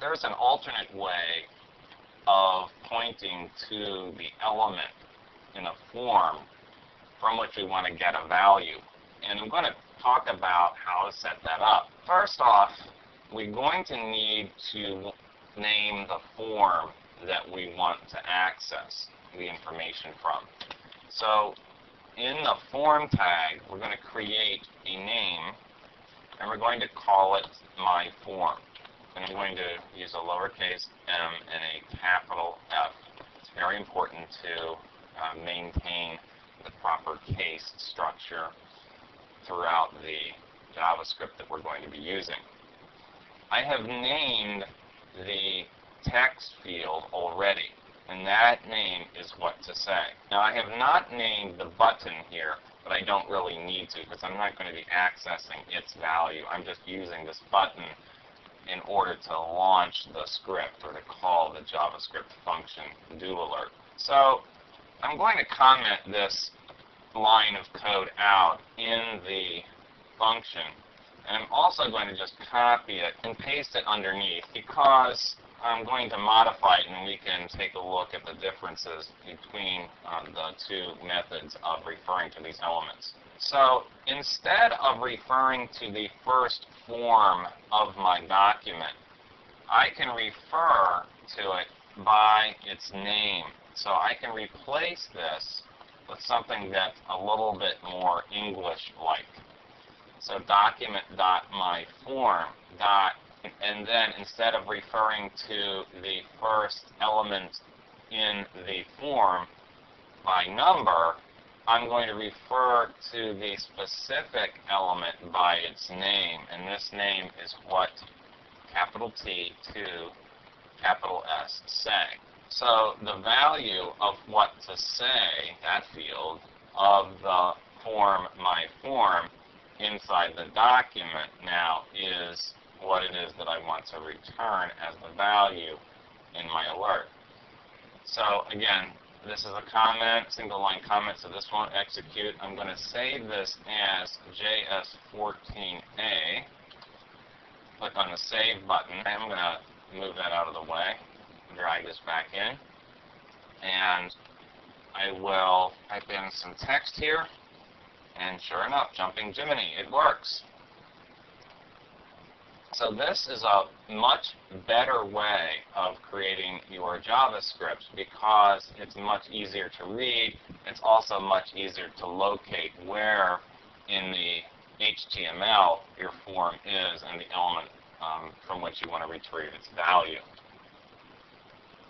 there's an alternate way of pointing to the element in a form from which we want to get a value. And I'm going to talk about how to set that up. First off, we're going to need to name the form that we want to access the information from. So in the form tag, we're going to create a name, and we're going to call it my form. And I'm going to use a lowercase m and a capital F. It's very important to maintain the proper case structure throughout the JavaScript that we're going to be using. I have named the text field already, and that name is what to say. Now, I have not named the button here, but I don't really need to because I'm not going to be accessing its value. I'm just using this button in order to launch the script or to call the JavaScript function doAlert. So I'm going to comment this line of code out in the function, and I'm also going to just copy it and paste it underneath because I'm going to modify it, and we can take a look at the differences between the two methods of referring to these elements. So instead of referring to the first form of my document, I can refer to it by its name. So I can replace this with something that's a little bit more English-like. So document.myForm and then instead of referring to the first element in the form by number, I'm going to refer to the specific element by its name, and this name is what capital T to capital S say. So the value of what to say, that field, of the form myForm inside the document now is what it is that I want to return as the value in my alert. So again, this is a comment, single line comment, so this won't execute. I'm going to save this as JS14A. Click on the Save button. I'm going to move that out of the way, drag this back in, and I will type in some text here, and sure enough, Jumping Jiminy, it works. So this is a much better way of creating your JavaScript because it's much easier to read. It's also much easier to locate where in the HTML your form is and the element from which you want to retrieve its value.